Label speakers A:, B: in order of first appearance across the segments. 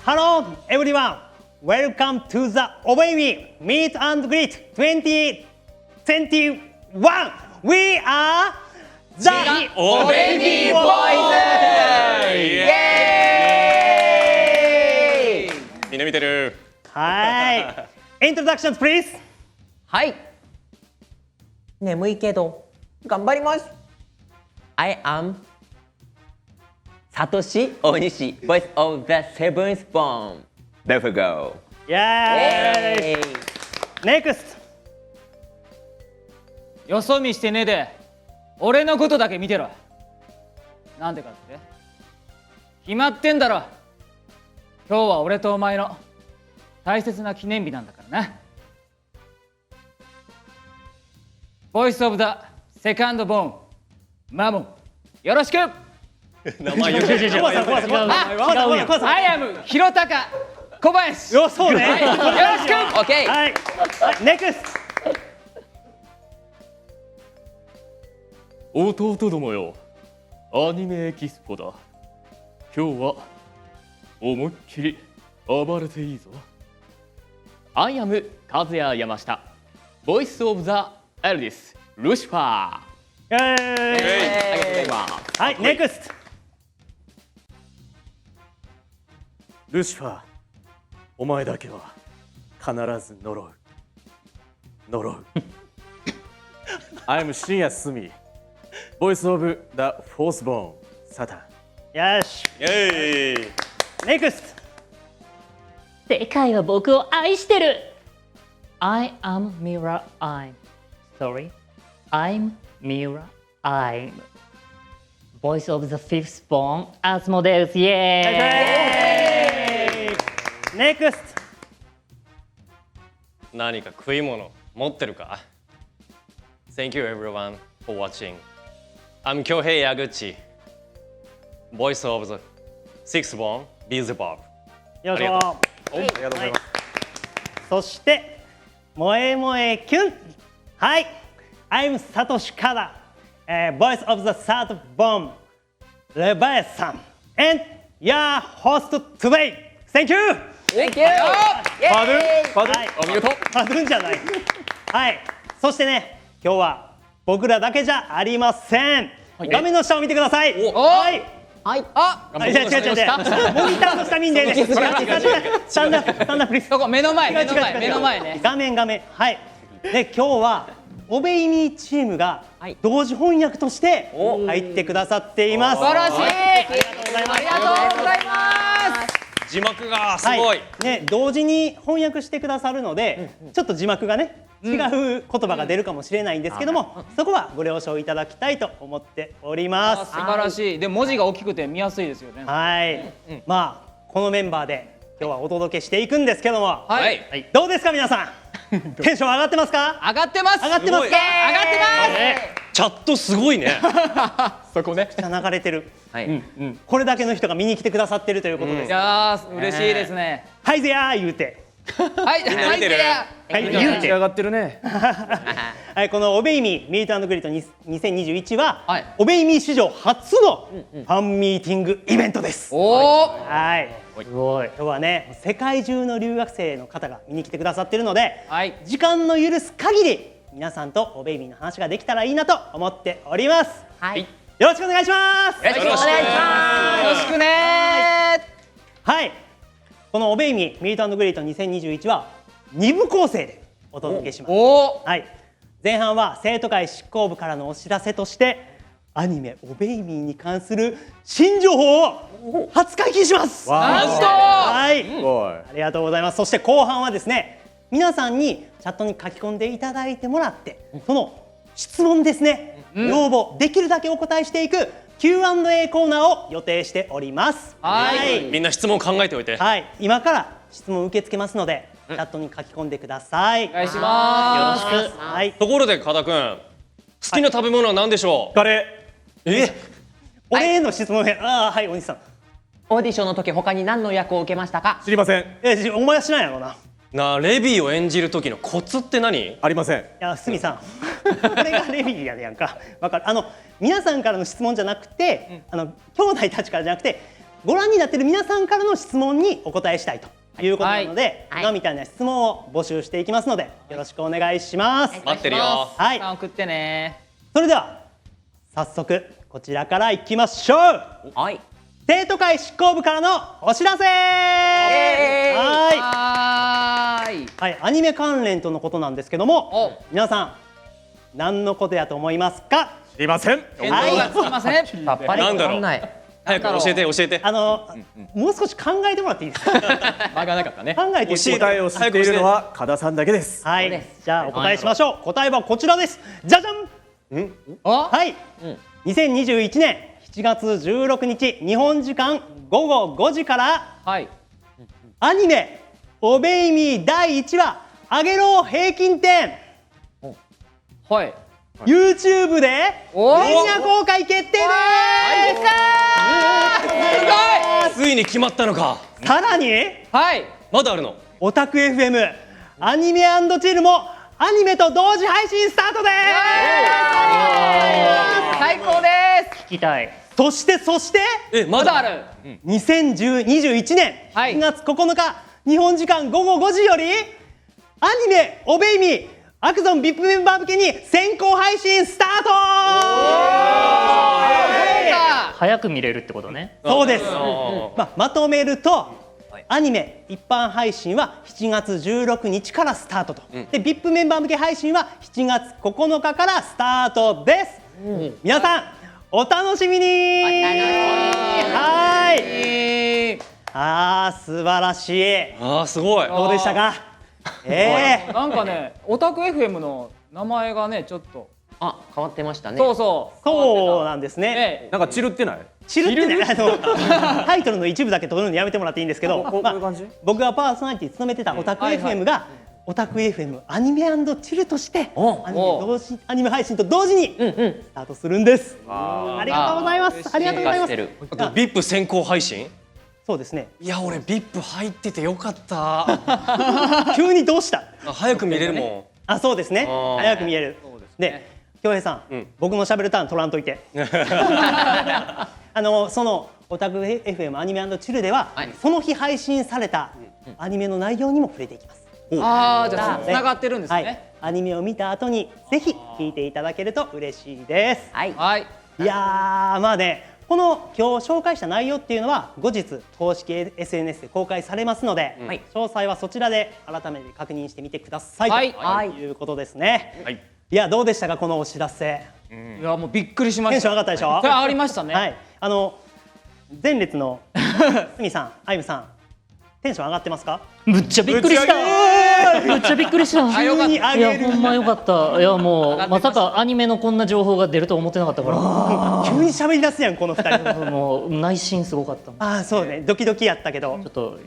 A: Hello everyone, welcome to the Obey Me Meet and Greet 2021. We are the
B: Obey Me Boys! イエーイ！みんな見てる。
A: はい。Introductions please.
C: はい。眠いけど頑張ります。I am サトシ大西 Voice of the Seventh Born Belphegor
A: Yay! Next.
D: よそ見してねえで俺のことだけ見てろ。なんでかって決まってんだろ。今日は俺とお前の大切な記念日なんだからな。ボイスオブザセカンドボーンマモンよろしく。
B: 名前言うてる。
A: 怖さん。
D: アイアム広高小林
A: よ、そうね。
D: よろしく。
C: オッケー。
A: はい。Next.
E: 弟どもよ、アニメエキスポだ。今日は思いっきり暴れていいぞ。アイアム和也山下、ボイスオブザエルディスルシファー。
A: イエーイ。
C: ありがとうございます。
A: はい。Next.
F: ルシファー、お前だけは必ず呪う。I am 深夜すみ、ボイスオブ The Fourth Born サタン。
A: よし。
B: イエーイ。
A: Next.
G: 世界は僕を愛してる。I am Mira I'm sorry I'm Mira I'm Voice of the Fifth Born アスモデウスイエーイ。
A: Next.
B: 何か食い物持ってるか？ Thank you everyone for watching. I'm Kyohei Yaguchi, voice of the Sixth Born Beelzebub.
A: よいしょ。
B: ありがと
F: ありがとうございます。
A: そして萌え萌えキュン。はい。I'm サトシカダ、Voice of the Third Born レバヤさん and your host today. Thank you.
C: Thank you!
F: パドゥン
A: はい。
E: お見事。
A: パドゥンじゃない。はい。そしてね、今日は僕らだけじゃありません。画面の下を見てください。はい。
C: はい。
D: あ
A: 違う。モニターの下見んでね。スタンダプリス。
D: そこ目の前
A: 違う
D: 目の前ね。
A: 画面。はい。で今日はオベイミーチームが
C: はい
A: 同時翻訳として入ってくださっています。
D: 素晴らしい。
A: ありがとうございます。
D: ありがとうございます。
B: 字幕がすごい。
A: ね、同時に翻訳してくださるので、ちょっと字幕がね違う言葉が出るかもしれないんですけども、そこはご了承いただきたいと思っております。
D: 素晴らしい。で文字が大きくて見やすいですよね。
A: はい。まあこのメンバーで今日はお届けしていくんですけども、
D: はい。
A: どうですか皆さん。テンション上がってますか？
D: 上がってます。
A: 上がってますか？
D: 上がって
B: チャットすごいね。
E: そこね。
A: じゃあ流れてる。
C: はい。
A: これだけの人が見に来てくださってるということです。
D: いやー嬉しいですね。
A: はいぜやー言うて。
D: はい。
B: みんな見てる。
A: はい
D: みんな
A: 言うて。
F: 仕上がってるね。
A: はいこのオベイミーミート&グリート2021は、
D: はい
A: オベイミー史上初のファンミーティングイベントです。
D: おお。
A: はい。すごい。今日はね世界中の留学生の方が見に来てくださってるので、
D: はい。
A: 時間の許す限り皆さんとオベイミーの話ができたらいいなと思っております。
C: はい。
A: よろしくお願いします。
C: よろしくお願いします。
D: よろしくね
A: はい。このオベイミーミート&グリート2021は2部構成でお届けします。
D: おお。
A: はい。前半は生徒会執行部からのお知らせとしてアニメオベイミーに関する新情報を初解禁します。
D: なんと。
A: はい。
F: すごい。
A: ありがとうございます。そして後半はですね、皆さんにチャットに書き込んでいただいてもらって、その質問ですね、要望できるだけお答えしていく Q&A コーナーを予定しております。
D: はい
B: みんな質問考えておいて。
A: はい。今から質問受け付けますので、チャットに書き込んでください。
D: お願いします。
A: よろしく。はい。
B: ところで加田くん、好きな食べ物は何でしょう？
F: カレ
A: 俺への質問へ、はいお兄さん。
C: オーディションの時他に何の役を受けましたか？
F: ー知りません。
A: お前は知らんやろな。
B: なあ、レビーを演じる時のコツって何？
F: ありません。
A: いや、すみさん、これがレビーやねやんか。わかる。皆さんからの質問じゃなくて、兄弟たちからじゃなくて、ご覧になっている皆さんからの質問にお答えしたいということなので、
C: はい
A: 今みたいな質問を募集していきますので、よろしくお願いします。
B: 待ってるよ。
A: はい、
D: 送ってね。
A: それでは早速こちらからいきましょう。
C: はい。
A: 生徒会執行部からのお知らせ。はい
D: はーい。
A: はい、アニメ関連とのことなんですけども、
D: お、
A: 皆さん何のことやと思いますか？
F: 知りません。
D: 見当がつきません。
C: さっぱりわかんない。
B: 早く教えて教えて。
A: もう少し考えてもらっていいですか？
E: 間がなかったね。
A: 考えていただいて
F: 答えを知っているのは加田さんだけです。
A: はい、
C: そうです
A: じゃあお答えしましょう。答えはこちらです。じゃじゃん。
D: お、
A: はい、2021年7月16日日本時間午後5時から
D: はい。
A: アニメ「おべいみ」第1話「あげろ平均点」
D: はい。
A: YouTube で
D: お
A: プレミア公開決定です
B: ついに決まったのか。
A: さらに
D: はい。
B: まだあるの。
A: オタク FM アニメ&チルもアニメと同時配信スタートです
D: 最高です。
G: 聞きたい。
A: そして
D: まだある。
A: 2021年
D: はい
A: 7月9日、日本時間午後5時よりアニメ「おべいみ」アクゾン VIP メンバー向けに先行配信スタート
G: 早く見れるってことね。
A: そうです、まとめると、アニメ一般配信は7月16日からスタートと、で VIP メンバー向け配信は7月9日からスタートです、皆さんお楽しみに。はい、素晴らしい。
B: ああすごい。
A: どうでしたか？
D: なんかね、オタク FM の名前がね、ちょっと。
C: あ、変わってましたね。
D: そうそう。
A: そうなんですね。
D: ね。
F: なんかチルってない？
A: チルってね、タイトルの一部だけ取るのやめてもらっていいんですけど、
F: こういう感じ？
A: 僕がパーソナリティ務めてたオタク FM がオタク FM アニメ&チルとしてアニメ配信と同時にスタートするんです。ありがとうございます。ありがとうございます。
B: あと VIP 先行配信。
A: そうですね。
B: いや俺 VIP 入っててよかった。
A: 急にどうした？
B: 早く見れるもん。
A: そうですね。早く見える。で、京平さん、僕のしゃべるターン取らんといて。そのオタク FM アニメ&チルでは、その日配信されたアニメの内容にも触れていきます。
D: ああ、じゃあつながってるんですね。
A: アニメを見た後にぜひ聞いていただけると嬉しいです。
C: はい。
D: はい。
A: いやー、まあね、この今日紹介した内容っていうのは後日公式 SNS で公開されますので、詳細はそちらで改めて確認してみてください、
D: はい
A: ということですね。
B: はい。
A: いや、どうでしたかこのお知らせ。
D: いや、もうびっくりしました。
A: テンション上がったでしょ？
D: それ上がりましたね。
A: はい、前列のすみさん、あゆむさん、テンション上がってますか？
G: むっちゃびっくりした。むっちゃびっくりした。
A: 急に上
G: いや
A: げる。
G: ほんまよかった。いやもうまさかアニメのこんな情報が出ると思ってなかったから。
A: 急に喋り出すやんこの二人。
G: もう内心すごかった。
A: そうね、ドキドキやったけど
G: ちょっと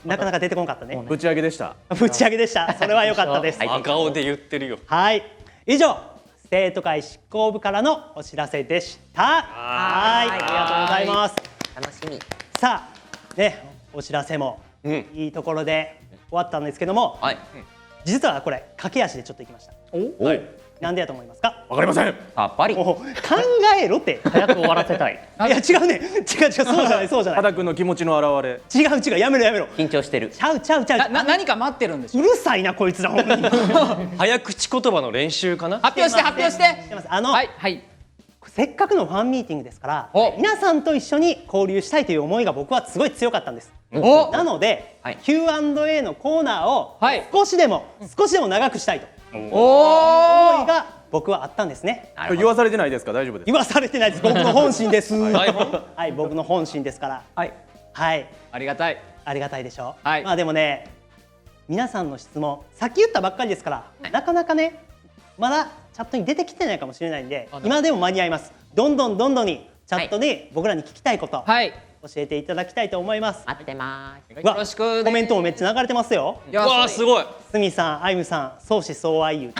A: なかなか出てこなかったね。
F: ぶち上げでした。
A: ぶち上げでした。それは良かったです。
B: 真顔で言ってるよ。
A: はい、以上生徒会執行部からのお知らせでした。はい、ありがとうございます。
C: 楽しみ。
A: さあね、お知らせもいいところで終わったんですけども、
C: はい。
A: 実はこれ駆け足でちょっと行きました。
B: はい。
A: なんでやと思いますか？
F: わかりません。
C: さっぱり。
A: もう考えろって。
G: 早く終わらせたい。
A: いや違うね、違うそうじゃないそうじゃない。
F: 肌君の気持ちの表れ。
A: 違うやめろやめろ。
C: 緊張してる。
A: ちゃう。
D: 何か待ってるんでしょ。
A: うるさいなこいつらほんまに。
B: 早口言葉の練習かな。
D: 発表して発表して。
A: してます
D: はいはい。
A: せっかくのファンミーティングですから
D: お
A: 皆さんと一緒に交流したいという思いが僕はすごい強かったんです。
D: お。
A: なので、
C: はい
A: Q&A のコーナーを
D: はい
A: 少しでも長くしたいと
D: お
A: 思いが僕はあったんですね。
F: 言わされてないですか？大丈夫です。
A: 言わされてないです。僕の本心です。
B: 台本
A: はい僕の本心ですから。
C: はい。
A: はい
D: ありがたい。
A: ありがたいでしょう。
D: はい
A: まあでもね皆さんの質問さっき言ったばっかりですから、なかなかねまだチャットに出てきてないかもしれないんで今でも間に合います。どんどんにチャットで僕らに聞きたいこと
D: はい。
A: 教えていただきたいと思います。
C: 待ってます。
A: わ
D: よろしくね
A: コメントもめっちゃ流れてますよ。
D: いや
B: わあすごい。
A: すみさん、あゆむさん、相思相愛言うて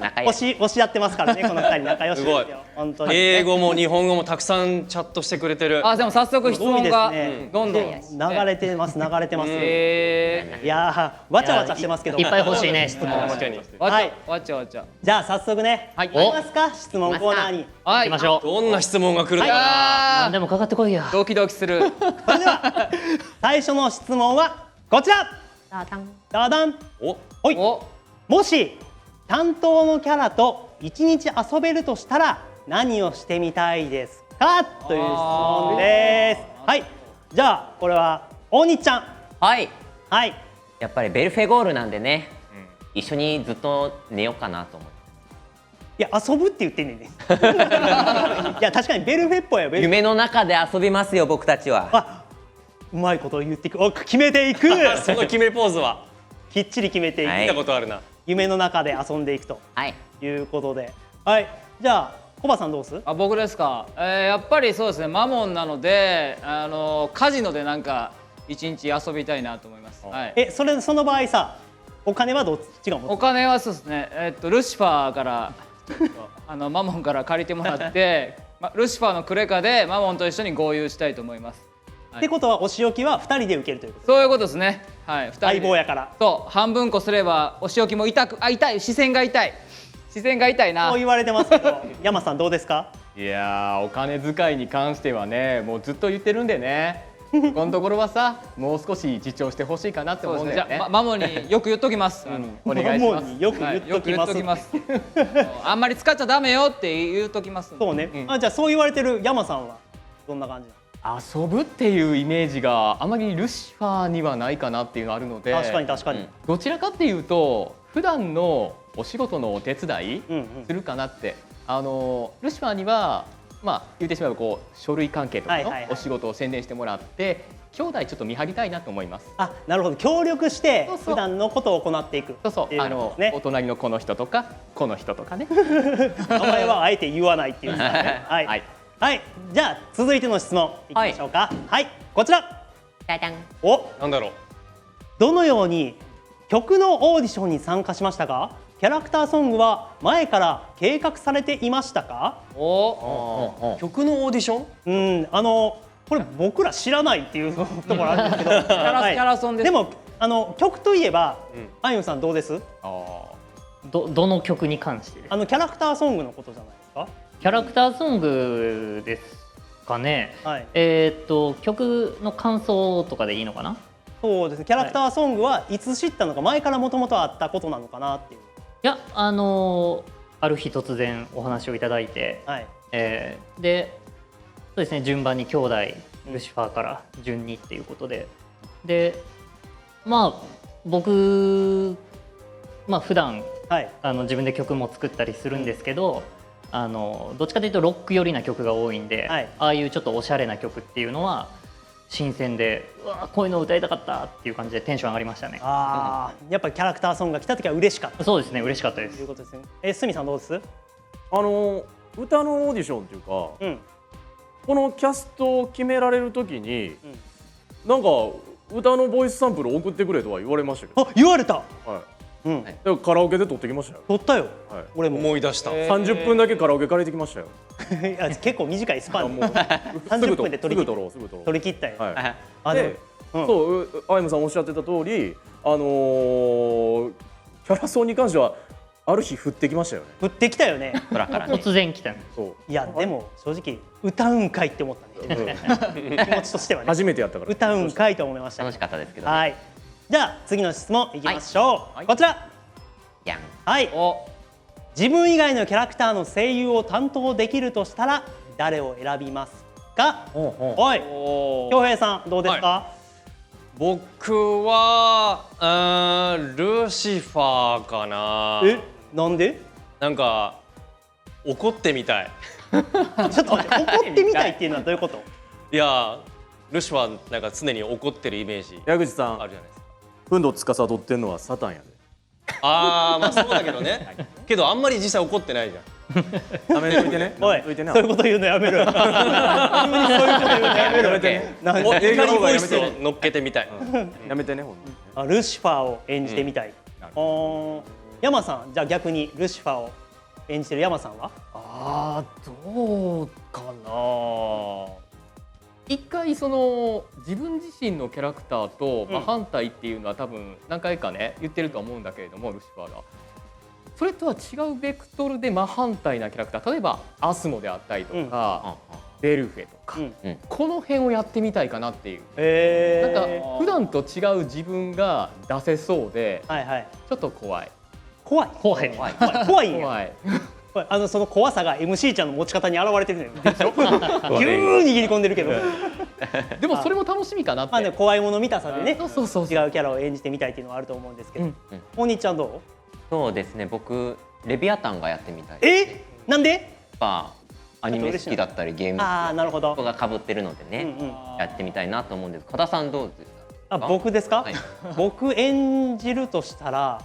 C: 仲良し。
A: 押し合ってますからね、この二人仲良しですよ
B: すごい。
A: 本当に。
B: 英語も日本語もたくさんチャットしてくれてる。
D: あでも早速質問が
A: すごいですね
D: どんどん
A: 流れてます、流れてます。
D: え
A: いやー、わちゃわちゃしてますけど。
G: いっぱい欲しいね質問。
B: 確かに。
D: わ
A: はい
D: ちゃわちゃ
A: じゃあ早速ね、
D: はい
A: いきますか、質問コーナーに。
D: はい
G: 行きましょう。
B: どんな質問が来るのかな。
G: 何でもかかってこいや。
D: ドキドキする
A: それでは最初の質問はこちら。ダダン。
B: お、
A: ほい。
D: お
A: もし担当のキャラと一日遊べるとしたら何をしてみたいですかという質問です。はい。じゃあこれは大西ちゃん。
C: はい。
A: はい。
C: やっぱりベルフェゴールなんでね、一緒にずっと寝ようかなと思って。
A: いや遊ぶって言ってんねんね。いや確かにベルフェっぽいよ。ベルフェ。
C: 夢の中で遊びますよ、僕たちは。
A: あ、うまいことを言っていく。お、決めていく。
B: その決めポーズは
A: きっちり決めていく。
C: はい
B: 見たことあるな。
A: 夢の中で遊んでいくと
C: はい。
A: いうことで。はい。じゃあコバさんどうす？
D: あ僕ですか、やっぱりそうですねマモンなのでカジノでなんか一日遊びたいなと思います、はい、
A: その場合さ、お金はどっちが持
D: お
A: つ？
D: 金はそうですねルシファーからマモンから借りてもらって、ルシファーのクレカでマモンと一緒に合流したいと思います、はい、
A: ってことはお仕置きは2人で受けるということ。
D: そういうことですねはい2人で
A: 相棒やから。
D: そう半分こすればお仕置きも痛い視線が痛いな
A: そう言われてますけど、山さんどうですか？
E: いやー、お金遣いに関してはね、もうずっと言ってるんでね。このところはさ、もう少し自重してほしいかなって
D: そうですね
E: 思うんだよね。
D: じゃあマモンによく言っときます、
E: お願いします。
A: マモンによく言っときます。
D: あんまり使っちゃダメよって言うときますんで
A: そうね。あ、じゃあそう言われてる山さんはどんな感じなの？
E: 遊ぶっていうイメージがあまりルシファーにはないかなっていうのがあるので、
A: 確かに確かに。
E: どちらかっていうと普段のお仕事のお手伝い
A: うんうん
E: するかなって、ルシファーにはまあ言ってしまえばこう書類関係とかのお仕事を宣伝してもらって兄弟ちょっと見張りたいなと思います。
A: あ、なるほど。協力して
E: そうそう
A: 普段のことを行っていく。
E: そうそう、
A: っていうことですね
E: お隣のこの人とかこの人とかね。
A: 名前はあえて言わないっていうですね。はい。
E: はい
A: はい。じゃあ続いての質問いきましょうか。はい。こちら。お、
B: なんだろう。
A: どのように曲のオーディションに参加しましたか？キャラクターソングは前から計画されていましたか？
B: 曲のオーディション？
A: うん、これ僕ら知らないっていうところあるんですけど、キャ
D: キャラソンです
A: でも曲といえば、あゆむさんどうです？
G: どの曲に関してですか？
A: キャラクターソングのことじゃないですか？
G: キャラクターソングですかね。
A: はい。
G: 曲の感想とかでいいのかな？
A: そうですね。キャラクターソングはいつ知ったのか、前からもともとあったことなのかなっていう。
G: いやある日突然お話をいただいて、
A: はい。
G: でそうですね順番に兄弟ルシファーから順にっていうことで、でまあ僕普段
A: はい。
G: 自分で曲も作ったりするんですけど、どっちかというとロック寄りな曲が多いんで、
A: はい
G: ああいうちょっとおしゃれな曲っていうのは新鮮で、うわこういうの歌いたかったっていう感じでテンション上がりましたね。
A: ああ、やっぱりキャラクターソングが来た時は嬉しかった
G: そうですね嬉しかったで
A: とい
G: す。
A: うことですね。すみさんどうです？
F: 歌のオーディションっていうか、
A: うん。
F: このキャストを決められるときに、なんか歌のボイスサンプル送ってくれとは言われましたけど、
A: あ、言われた。
F: はい
A: うん。
F: だからカラオケで撮ってきましたよ。
A: 撮ったよ。
F: はい
A: 俺も。
B: 思い出した。
F: 30分だけカラオケ借りてきましたよ。
A: いや結構短いスパンで
F: もうす
A: 30
F: ぐ
A: 分で撮り切っ
F: すぐ撮ろうすぐ撮ろう。
A: 取り切ったよ。
F: はい。
A: あ、で
F: で
A: も、うん
F: そうあゆむさんおっしゃってた通り、キャラソンに関してはある日降ってきましたよね。
A: 降ってきたよね。
C: 空からね。
G: 突然来たね。
F: そう。
A: いやでも正直歌うんかいって思ったね。気持ちとしてはね。
F: 初めてやったから。
A: 歌うんかいと思いました。
C: 楽しかったですけど。
A: はい。じゃあ次の質問いきましょう。こちら。
C: やん。
A: はい。
D: お
A: 自分以外のキャラクターの声優を担当できるとしたら誰を選びますか？おい、恭平さんどうですか？
B: 僕はルシファーかな。
A: え、なんで？
B: なんか怒ってみたい。
A: ちょっと待って、怒ってみたいっていうのはどういうこと？
B: いやルシファーなんか常に怒ってるイメージ
F: 矢口さん
B: あるじゃないですか。
F: ふんど司ってんのはサタンやで。
B: ああまあそうだけどね。けどあんまり実際怒ってないじゃん。
F: やめといてね。
A: おい、
F: やめといてね。
A: そういうこと言うのやめろよ。急にそういうこと言うのやめろよ。
F: やめてね。
A: なん
B: お
A: で
B: 怒りボイ
F: やめてね
B: スを乗っけてみたい。
F: やめてねほんとにね。
A: あルシファーを演じてみたい、山さんじゃあ逆にルシファーを演じてる山さんは？
E: どうかな。一回その自分自身のキャラクターと真反対っていうのは多分何回かね言ってると思うんだけれども、ルシファーがそれとは違うベクトルで真反対なキャラクター、例えばアスモであったりとか、ベルフェとか、この辺をやってみたいかなっていう。なんか普段と違う自分が出せそうで、ちょっと怖い。
A: 怖い
G: 怖い。
A: 怖いんや。
E: 怖い。
A: その怖さが MC ちゃんの持ち方に現れてるのよ。ギュー握り込んでるけど。
E: でもそれも楽しみかなって。
A: まあね、怖いもの見たさでね、違うキ
E: そう
A: ャラを演じてみたいっていうのはあると思うんですけど、お兄ちゃんどう？
C: そうですね、僕レビアタンがやってみたいですね。
A: なんで？
C: やっぱアニメ好きだったりゲーム好き
A: なるほど。
C: が被ってるのでね、やってみたいなと思うんです。加田さんどうですか？
A: 僕ですか？
C: はい
A: 僕演じるとしたら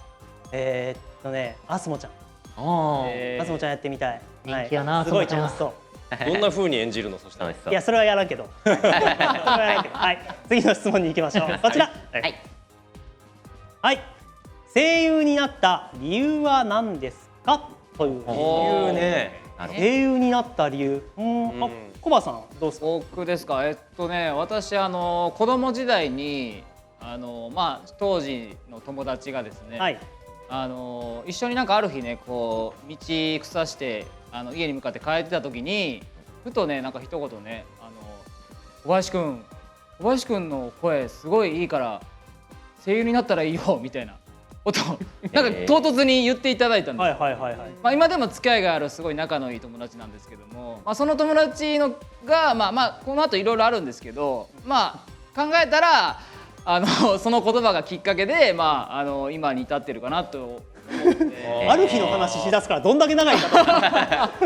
A: アスモちゃん。アスモちゃんやってみたい。
G: 人気やな
A: すごい
G: アスモちゃん
A: 楽しそう。
B: どんな風に演じるのそしたら？
C: 楽しそう。
A: いやそれはやらんけど。それはやらんけどはい。次の質問に行きましょう。こちら。
C: はい。
A: はい。声優になった理由は何ですか？という
B: 理由ね。
A: 声優になった理由。コバさんどうですか？
D: 僕ですか。私子供時代に当時の友達がですね、
A: はい。
D: 一緒になんかある日ねこう道草して家に向かって帰ってた時にふとねなんか一言ね小林くんの声すごいいいから声優になったらいいよみたいなことをなんか唐突に言っていただいたんですよ。今でも付き合いがあるすごい仲のいい友達なんですけども、その友達のがこの後いろいろあるんですけど、考えたらその言葉がきっかけで、今に至ってるかなと思って。
A: ある日の話しだすからどんだけ長いかと。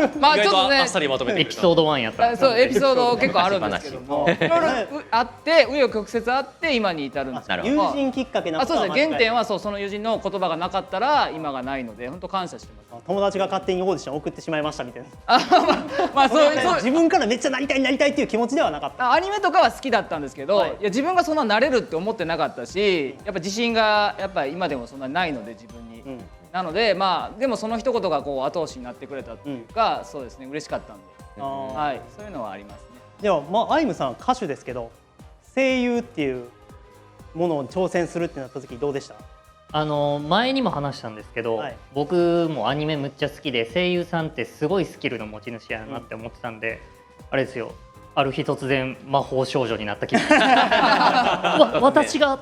B: 意外とあっさりまとめてくれた。
G: エピソード1やった
D: そうエピソード結構あるんですけども、いろいろあって紆余曲折あって今に至るんですけど、
A: 友人きっかけなことは
D: そうですね。原点はその友人の言葉がなかったら今がないので本当感謝してます。
A: 友達が勝手にオーディション送ってしまいましたみたいな。
D: そう
A: 自分からめっちゃなりたいっていう気持ちではなかった。
D: アニメとかは好きだったんですけど、いや自分がそんななれるって思ってなかったし、やっぱ自信がやっぱ今でもそんなにないので自分に。なのででもその一言がこう後押しになってくれたっていうか、そうですね嬉しかったんで、そういうのはありますね。
A: ではアイムさん歌手ですけど声優っていうものを挑戦するってなった時どうでした？
G: 前にも話したんですけど、僕もアニメむっちゃ好きで声優さんってすごいスキルの持ち主やなって思ってたんで、あれですよ、ある日突然魔法少女になった気分私が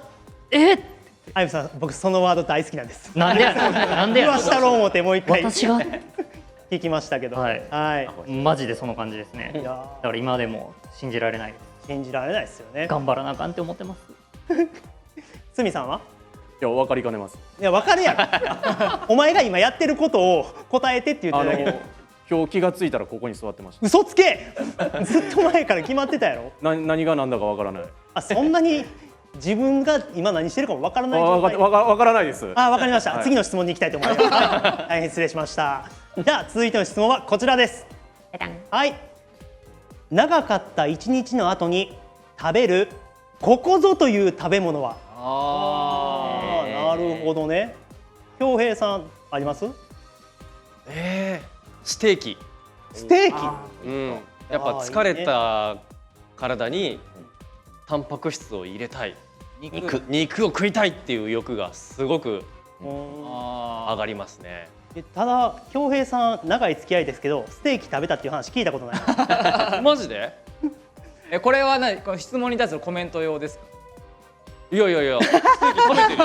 A: アイムさん僕そのワード大好きなんです。
G: なんでやなんでや
A: 言わしたろう思ってもう一回
G: 私が
A: 聞きましたけど、
G: マジでその感じですね。だから今でも信じられないです。
A: 信じられないですよね。
G: 頑張らなあかんって思ってます。
A: すみさんは？
F: いや分かりかねます。
A: いや分かるやろ。お前が今やってることを答えてって言ってるだけで。
F: 今日気がついたらここに座ってました。
A: 嘘つけ。ずっと前から決まってたやろ。
F: 何が何だか分からない。
A: そんなに自分が今何してるかも分からない状態。
F: 分からないです。
A: 分かりました。次の質問に行きたいと思います。大変失礼しました。じゃあ続いての質問はこちらです。はい。長かった一日の後に食べるここぞという食べ物は？なるほどね。恭平さんあります？
B: ステーキ。
A: ステーキ。
B: やっぱ疲れた体にタンパク質を入れたい。肉を食いたいっていう欲がすごく上がりますね。
A: ただ恭平さん長い付き合いですけどステーキ食べたっていう話聞いたことない。
B: マジで？
D: これはこの質問に対するコメント用ですか？
B: いやステーキ食べて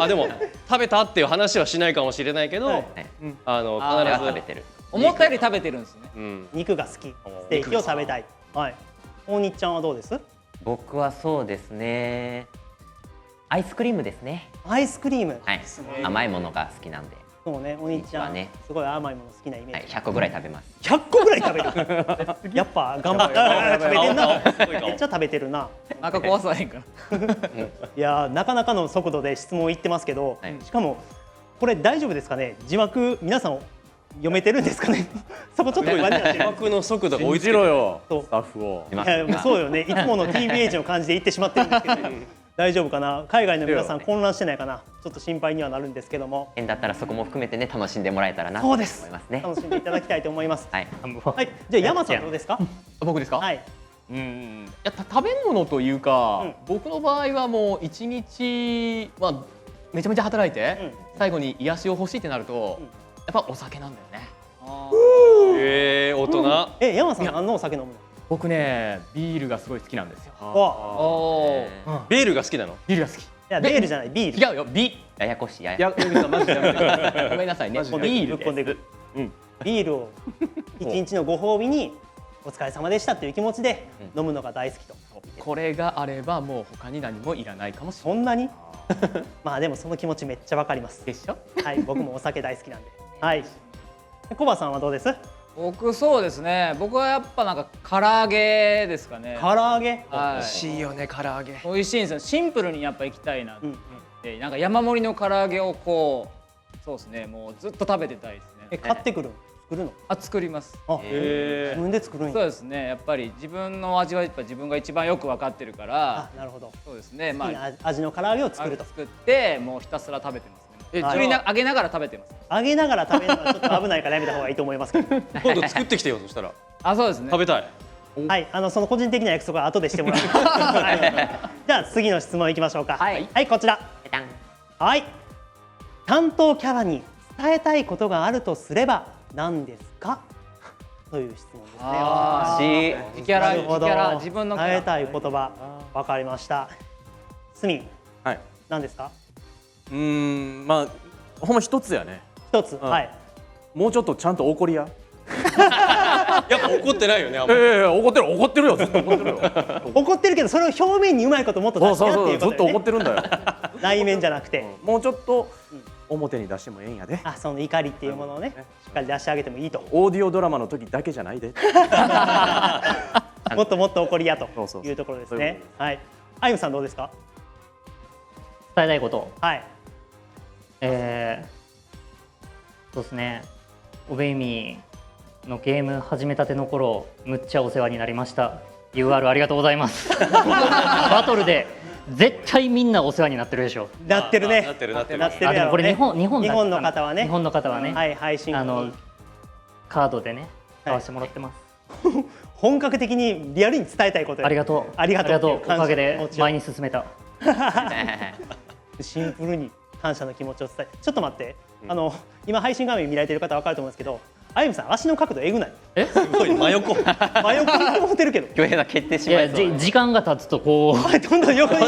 B: る。でも食べたっていう話はしないかもしれないけど、必ず
C: 食べてる。
D: 思ったより食べてるんですね。
A: 肉が好き、ステーキを食べたい。大西ちゃんはどうです？
C: 僕はそうですね。アイスクリームですね。
A: アイスクリーム。
C: 甘いものが好きなんで。
A: そうね、お兄ちゃんすごい甘いもの好きなイメージ。
C: 100個ぐらい食べます。
A: 100個ぐらい食べる。やっぱ頑張って食べてんな。めっちゃ食べてるな。
D: なんか壊さへんから。
A: いやなかなかの速度で質問いってますけど、しかもこれ大丈夫ですかね？字幕皆さん読めてるんですかね？そこちょっと不安になってる。
B: 字幕の速度が追いつ
F: ろよ。
A: ス
F: タッフを。
A: そうよね。いつもの TBH の感じで言ってしまってるんですけど、大丈夫かな、海外の皆さん
F: いや
A: 混乱してないかな、ちょっと心配にはなるんですけども、
C: だったらそこも含めてね楽しんでもらえたらなと思い
A: そうです
C: ますね。
A: 楽しんでいただきたいと思います。
C: はい。
A: はい、じゃあ山さんどうですか？
E: 僕ですか？
A: はい、
E: いや食べ物というか、
A: うん
E: 僕の場合はもう一日、まあ、めちゃめちゃ働いて、最後に癒しを欲しいってなると、やっぱお酒なんだよね。
B: 大人。
A: 山さん何のお酒飲むの？
E: 僕ねビールがすごい好きなんですよ。
A: わ、
D: おー
B: ビールが好きなの？
E: ビールが好き。
A: いやビールじゃないビール。
E: 違うよ
C: ややこしいや
F: いや、
C: や。
F: 江口さんマジでやめてください。
E: ごめんなさいね。ビ
A: ぶっ
E: ール
A: こんでい
E: です。
A: く。ビールを一日のご褒美にお疲れ様でしたっていう気持ちで飲むのが大好きと。
E: これがあればもう他に何もいらないかもしれない。
A: そんなに？まあでもその気持ちめっちゃわかります。
E: でしょ？
A: はい、僕もお酒大好きなんで。はい。コバさんはどうです？
D: 僕そうですね、僕はやっぱなんか唐揚げですかね。
A: 唐揚げ？
D: はい、
B: しいよね唐揚げ。
D: 美味しいんですよ。シンプルにやっぱ行きたいなって、
A: うん
D: なんか山盛りの唐揚げをこう、そうですね、もうずっと食べてたいですね。
A: 買ってくるの？作るの？
D: 作ります。
A: あ、自分で作るんや。
D: そうですね、やっぱり自分の味はやっぱ自分が一番よく分かってるから
A: あ、なるほど。
D: そうですね、
A: 好きな味の唐揚げを作ると。
D: 作ってもうひたすら食べてますね。揚げながら食べてます。
A: 揚げながら食べるのはちょっと危ないからやめた方がいいと思いますけど。
B: 今度作ってきてよそしたら。
D: あ、そうですね。
B: 食べたい。
A: はい、その個人的な約束は後でしてもらう。はいじゃあ次の質問いきましょうか。
C: はい
A: はい、こちら。
C: ペタン。
A: はい。担当キャラに伝えたいことがあるとすれば何ですか？という質問ですね。
D: あ
C: し
D: 自キャラ、
A: なるほど
D: 自分のキャラ。
A: 伝えたい言葉、わかりました。スミン、
F: はい。
A: 何ですか？
F: まあほんま一つやね。
A: 一つ、はい。
F: もうちょっとちゃんと怒りや。
B: やっぱ怒ってないよねあんまり。
F: 怒ってるよずっと怒ってるよ。
A: 怒ってるけどそれを表面にうまいこともっと出してやっていう
F: ずっと
A: ことだよね。
F: 怒ってるんだよ。
A: 内面じゃなくて、
F: もうちょっと表に出してもええんやで。
A: あ、その怒りっていうものをね、しっかり出してあげてもいいと。
F: オーディオドラマの時だけじゃないで。
A: もっともっと怒りやと
F: そうそうそう
A: いうところです
F: そういう
A: ね
F: こ。
A: はい。あゆむさんどうですか？
G: 伝えたいこと
A: はい。
G: そうですね、おべいみのゲーム始めたての頃むっちゃお世話になりました。 UR ありがとうございます。バトルで絶対みんなお世話になってるでしょ。
A: なってるね。
B: なってるなってる
A: なってるやろうね。
G: あでもこれ日本だ
A: 日本の方はね。
G: 日本の方はね、
A: はい、配信
G: カードでね買わせてもらってます。
A: 本格的にリアルに伝えたいことよ。
G: ありがとう。
A: ありがとう。
G: おかげで前
A: に
G: に進めた。
A: シンプルに感謝の気持ちを伝え。ちょっと待って。今配信画面見られてる方わかると思うんですけど、あゆみさん足の角度えぐない？
B: すごい真横。
A: 真横にこう振ってるけど。
C: 恭平が決定し
G: いや
C: まいそう。
G: 時間が経つとこう
A: どんどん横に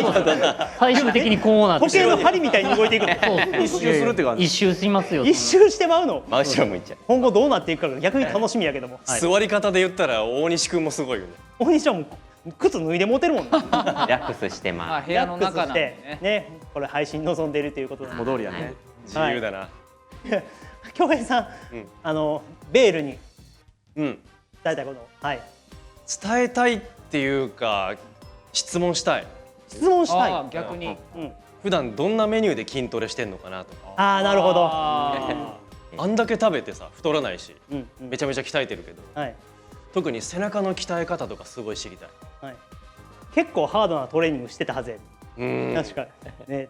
G: 最終的にこうなって
A: 時計の針みたいに動いていくの。
G: そう
F: 一周するって感じ。
G: 一周しますよ。
A: 一周してまうの。
C: 真後ろ向いちゃう。
A: 今後どうなっていくかが逆に楽しみやけども。
B: 座り方で言ったら大西くんもすごいよね。
A: 大西はもう靴脱いで持てるもんね。
C: リラックスして
D: ま
C: ま
D: あ部屋の中なんでね。
A: ね、これ配信望んでいるということで。
F: いつも通りやね。
B: 自由だな。
A: 京平さん、ベールに
B: うん。
A: 伝えたいこと。はい。
B: 伝えたいっていうか質問したい。
A: 質問したい。
D: あー逆に。
A: うん。
B: 普段どんなメニューで筋トレしてんのかなとか。
A: ああ、なるほど。
D: あ
B: あんだけ食べてさ太らないし、
A: うんうん
B: めちゃめちゃ鍛えてるけど、
A: はい。
B: 特に背中の鍛え方とかすごい知りたい。
A: はい。結構ハードなトレーニングしてたはずや。確かに。ね。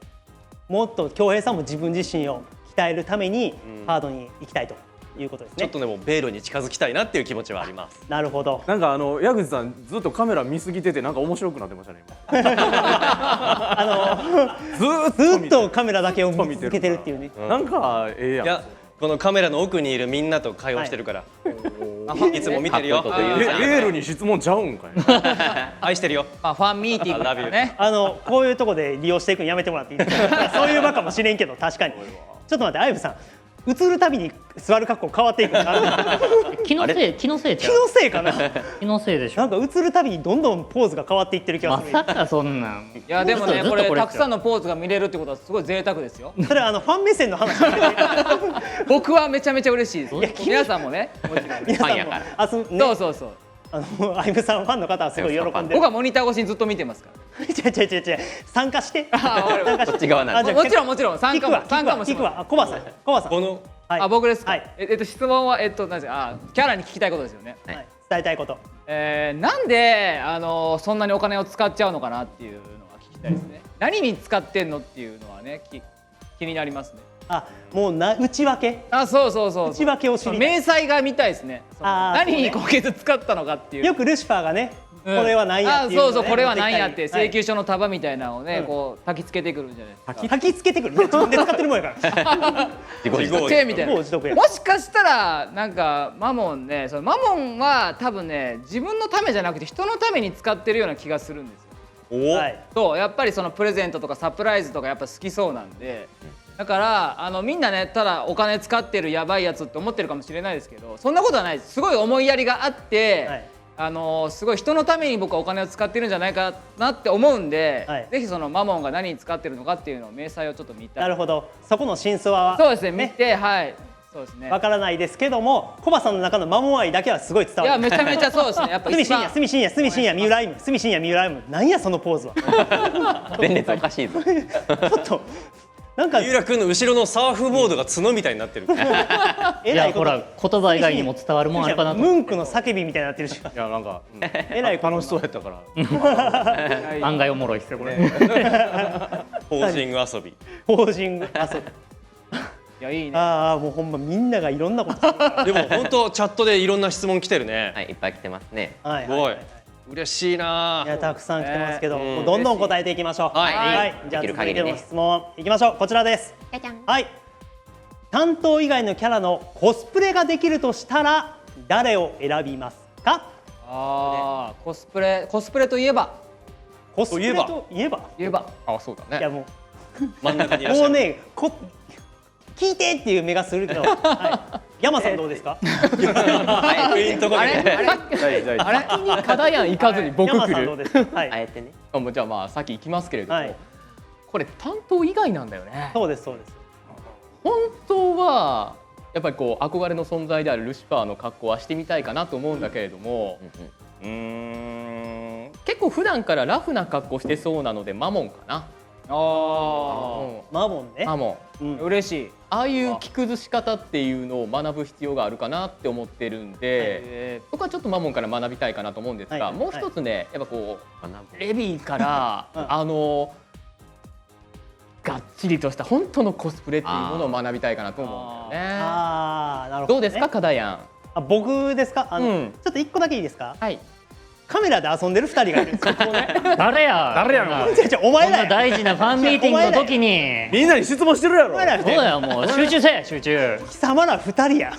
A: もっと京平さんも自分自身を鍛えるためにハードに行きたいということですね。
B: ちょっとでもベールに近づきたいなっていう気持ちはあります。
A: なるほど。
F: なんか矢口さんずっとカメラ見すぎててなんか面白くなってましたね今。
A: ずっとカメラだけを見続けてるっていうね。
F: なんかええやん。
B: いやこのカメラの奥にいるみんなと会話してるから、い、つも見てるよ。
C: かっこいいこと言う
F: ベールに質問ちゃうんかい。
B: 愛してるよ。
D: まあファンミーティングとかね。
A: こういうとこで利用していくのやめてもらっていいですか？そういう場かもしれんけど確かに。ちょっと待って、あゆふさん。映るたびに座る格好変わっていくの。
G: 気のせいちゃう。
A: 気のせいかな。
G: 気のせいでしょ。
A: なんか映るたびにどんどんポーズが変わっていってる気が
G: ます
A: る。
G: さかそんなん。
D: いやでもねこれたくさん
G: の
D: のポーズが見れるってことはすごい贅沢ですよ。
A: それはファン目線の話。
D: 僕はめちゃめちゃ嬉しいです。
A: いや
D: 皆さんもね。もちろん
A: 皆さんも
C: ファンやから
A: あ、そう
D: そうそう。
A: あゆむさんファンの方はすごい喜んでる。
D: 僕はモニター越しにずっと見てますか
A: 違う参加して。参加して。
C: こっち側なんで
A: あじゃあ
D: もちろんもちろん参加も
A: 聞くわ。あ、コバさん。
B: この
A: はい
D: ら。あ僕ですか。
A: はい
D: 質問は何ですか。キャラに聞きたいことですよね。
A: はい伝えたいこと。
D: なんでそんなにお金を使っちゃうのかなっていうのは聞きたいですね。何に使ってんのっていうのはね気になりますね。
A: あ、もう内訳。
D: あ、そうそうそう
A: 内訳を知りたい。
D: 明細が見たいですね。
A: あー
D: 何に今月使ったのかっていう。
A: よくルシファーがね、
D: うん
A: これは何やっていうのをね、
D: そうそう、これは何やって
A: 持きたり
D: 請求書の束みたいなのをね、
A: うん
D: こう焚き付けてくるんじゃないですか。
A: はい、焚き付けてくる。自分で使ってるもんやから。
B: 自業
D: 手みたいな。
A: 自得や。
D: もしかしたらなんかマモンね、そのマモンは多分ね、自分のためじゃなくて人のために使ってるような気がするんですよ。
B: おお、
A: はい。
D: そう、やっぱりそのプレゼントとかサプライズとかやっぱ好きそうなんで、だからみんなね、ただお金使ってるやばいやつって思ってるかもしれないですけど、そんなことはないです。すごい思いやりがあって、
A: はい
D: すごい人のために僕はお金を使ってるんじゃないかなって思うんで、
A: はい
D: ぜひそのマモンが何に使ってるのかっていうのを明細をちょっと見たい。
A: なるほど。そこの真相は
D: そうですね、見て、はい、そうですね。
A: わからないですけども、コバさんの中のマモン愛だけはすごい伝わる。
D: いや、めちゃめちゃそうですね。やっぱ一番
A: 隅深夜三浦歩夢、隅深夜三浦歩夢。なんやそのポーズは。
C: 前列おかしいぞ。
A: ちょっとなんか
B: 三浦君の後ろのサーフボードが角みたいになってる。
G: いや、
A: えらいこと。
G: ほら、言葉以外にも伝わるもんあるかなと。
A: ムンクの叫びみたいになってるし。
F: いやなんか、
A: えらいこと
F: 楽しそうやったから
G: 案外おもろいっすよ、これ。
B: ポージング遊び。
A: ポージング遊び。
D: いや、いいね。
A: ああ、もうほんまみんながいろんなことするから。
B: でも本当チャットでいろんな質問来てるね。
C: はい、いっぱい来てますね。
A: はい
B: すごい。嬉しいない
A: や、たくさん来てますけど、
B: うん
A: もうどんどん答えていきましょう。
B: はい
A: じゃあ
C: できる
A: 続いて
C: 限りね
A: の質問いきましょう。こちらです。はい。担当以外のキャラのコスプレができるとしたら誰を選びますか？
D: ああ、コスプレといえば
A: コスプレといえば。
F: あ、そうだね。
A: いやも
B: 真ん中にいらっ
A: う、
B: しゃる。
A: もうね、聞いてっていう目がするけど、はい。山さんどうですか？
B: ウィンとこ
D: あれあれ
F: あれ
E: 課題案行かずに僕
A: 山
E: 来る。
A: さんどうですか？はい。
C: あえてね。
E: もうじゃあまあ先行きますけれども、
A: はい
E: これ担当以外なんだよね。
A: そうですそうです。
E: 本当はやっぱりこう憧れの存在であるルシファーの格好はしてみたいかなと思うんだけれども、結構普段からラフな格好してそうなのでマモンかな。
D: ああ、
A: マモンね。
E: マモン。
A: うん
D: 嬉しい。
E: ああいう着崩し方っていうのを学ぶ必要があるかなって思ってるんで、僕はちょっとマモンから学びたいかなと思うんですが、
A: はい
E: もう一つね、やっぱこう
C: 学ぶ。
E: レビーから、
A: うん
E: がっちりとした本当のコスプレっていうものを学びたいかなと思うんだよね。
A: ああ、なるほど、ね。
E: どうですか課題案。
A: あ、僕ですか？
E: うん
A: ちょっと一個だけいいですか？
E: はい。
A: カメラで遊んでる2人がいるんですよ。
G: 誰や
A: お前らや。
G: こんな大事なファンミーティングの時に。
F: みんなに質問してるやろ
A: お前ら
G: そうだよ、もう集中せえ、集中。
A: 貴様ら2人や。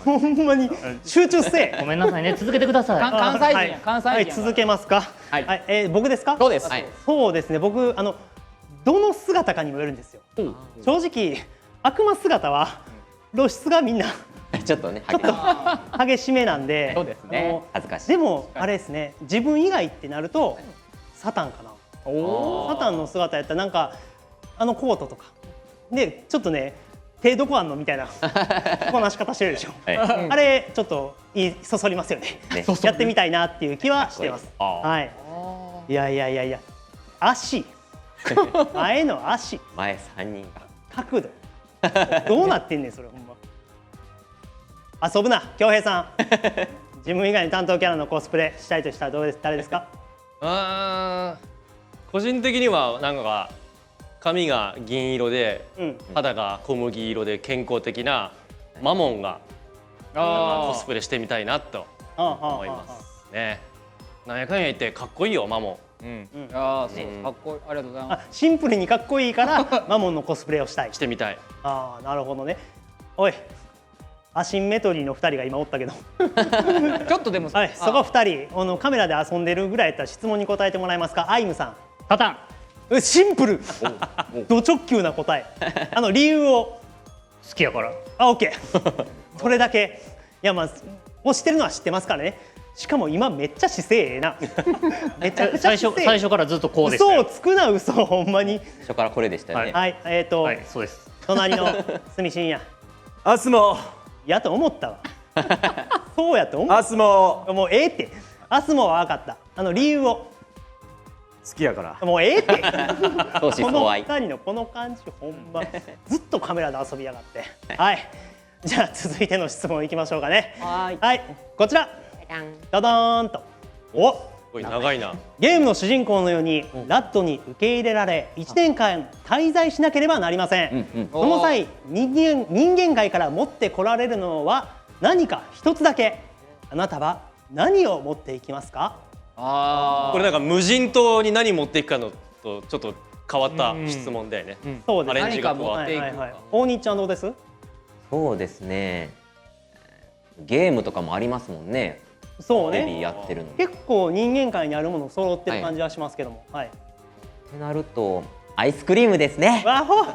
A: ほんまに集中せえ。
G: ごめんなさいね、続けてください。
D: 関西人や
A: はい
D: 関西人や
A: はい、続けますか。
E: はい
A: 僕ですか？
E: そうです。
C: はい。
A: そうですね。僕どの姿かにもよるんですよ。正直悪魔姿は露出がみんな
C: ちょっとね、
A: ちょっと激しめなんで。
E: そうですね
C: 恥ずかしい。
A: でもあれですね。自分以外ってなるとサタンかな。サタンの姿やったらなんかコートとかでちょっとね、手どこあんのみたいなこなし方してるでしょ。
C: はい。
A: あれちょっとそそりますよね。
C: ね
A: やってみたいなっていう気はしてます。
E: あー
A: はい。いやいやいやいや、足、前の足、
C: 前三人が。
A: 角度、どうなってんねんそれほんま。遊ぶな、恭平さん。自分以外に担当キャラのコスプレしたいとしたら誰ですか？
B: 個人的にはなんか髪が銀色で
A: うん。
B: 肌が小麦色で健康的なマモンがコスプレしてみたいなと思いますね。なんやかんや言ってかっこいいよマモン。
D: ああ、そう、かっこいい。ありがとうございます。
A: あ、シンプルにかっこいいからマモンのコスプレをしたい
B: し。てみたい。
A: ああ、なるほどね。おい、アシンメトリーの2人が今おったけど。
D: ちょっとでも、
A: はい、そこ2人カメラで遊んでるぐらいやったら質問に答えてもらえますか？アイムさん。
G: サタン、
A: シンプル。ド直球な答え。理由を。
G: 好きやから。
A: あ、オッケー。それだけ。いや、まあもう知ってるのは知ってますからね。しかも今めっちゃ姿勢ええな。めちゃくちゃ
G: 最
A: 姿勢。
G: 初からずっとこうでしたよ。
A: 嘘をつくな、嘘、ほんまに。
C: 初からこれでしたよね。
A: はい、
G: はい、そうです。
A: 隣の住信也。
F: アスモ
A: やと思ったわ。そうやと思
F: アスモ
A: う。もうええって。アスモは分かった。理由を。
F: 好きやから。
A: もうええって。
C: 相思
A: この
C: 相愛。
A: 二人のこの感じほんまずっとカメラで遊びやがってはいじゃあ続いての質問いきましょうかねはいこちらドドーンとお
B: おい長いな。
A: ゲームの主人公のようにラットに受け入れられ1年間滞在しなければなりません。その際人間界から持ってこられるのは何か一つだけ。あなたは何を持っていきますか？
D: あ
B: これなんか無人島に何持っていくかのとちょっと変わった質問だよね。
A: そうですね。
B: アレンジが加わって
D: 何か持っていく
A: はいはいはい。大西ちゃんどうです？
C: そうですね。ゲームとかもありますもんね。
A: そう
C: テレビ
A: ね。
C: やってるの。っ
A: 結構人間界にあるもの揃ってる感じはしますけども。はい。
C: てなるとアイスクリームですね。
A: わほ。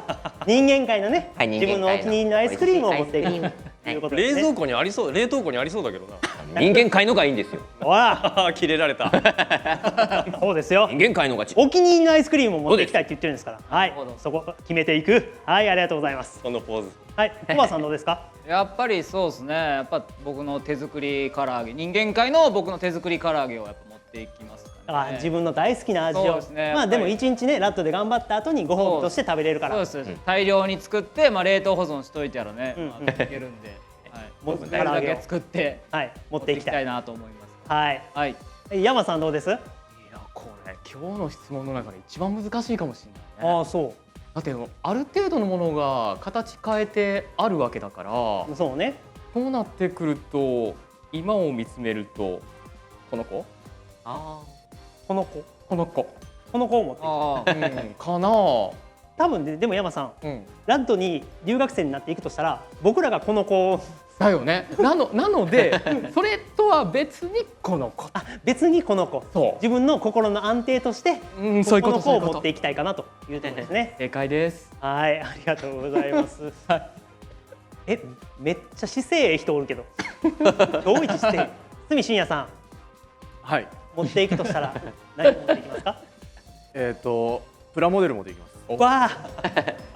A: 人間界のね、
C: はい
A: 自分のお気に入りのアイスクリームを持っていくということですね。
B: 冷蔵庫にありそう、冷凍庫にありそうだけどな。
C: 人間界のがいいんですよ。
A: わ
B: 切れられた。
A: あ、そうですよ。
C: 人間界のが
A: お気に入りのアイスクリームを持っていきたいって言ってるんですから。はい
D: なるほど。
A: そこ決めていく。はい、ありがとうございます。
B: このポーズ。
A: はい、コバさんどうですか？
D: やっぱりそうですね。やっぱ僕の手作り唐揚げ、人間界の僕の手作り唐揚げをやっぱ持っていきますか
A: あ、
D: ね。
A: 自分の大好きな味を。
D: そうですね
A: まあでも
D: やっ
A: 一日ねラットで頑張った後にご褒美として食べれるから。
D: そうです、大量に作って、まあ、冷凍保存しといてやらね、
A: うん
D: まあ、いけるんで、はい、
A: もう
D: 僕なるだけ作って
A: はい、持っ
D: 持って
A: ていきたい。
D: いきたいなと思います。
A: はい。
D: はい。
A: 山さんどうです？
E: いやこれ今日の質問の中で一番難しいかもしれないね。
A: ああ、そ
E: だってある程度のものが形変えてあるわけだから、
A: う。そうね。
E: そうなってくると今を見つめるとこの子
C: あ
A: この子、
E: この子、
A: この子を持っていく。
D: ああ、
E: うん、かな。
A: 多分でも山さん、
E: うん。
A: ラットに留学生になっていくとしたら、僕らがこの子を
E: だよね。なのでそれとは別にこの子。
A: 別にこの子、
E: そう
A: 自分の心の安定として、
E: うん、そういうこ
A: この子を
E: とそういうこと
A: 持っていきたいかなというところですね。
E: 正解です。
A: はい、ありがとうございます。めっちゃ姿勢ええ人おるけど。今日一姿勢。角信也さん、
F: はい。
A: 持っていくとしたら何を持っていきますか？
F: プラモデル持っていきます。
A: わあ、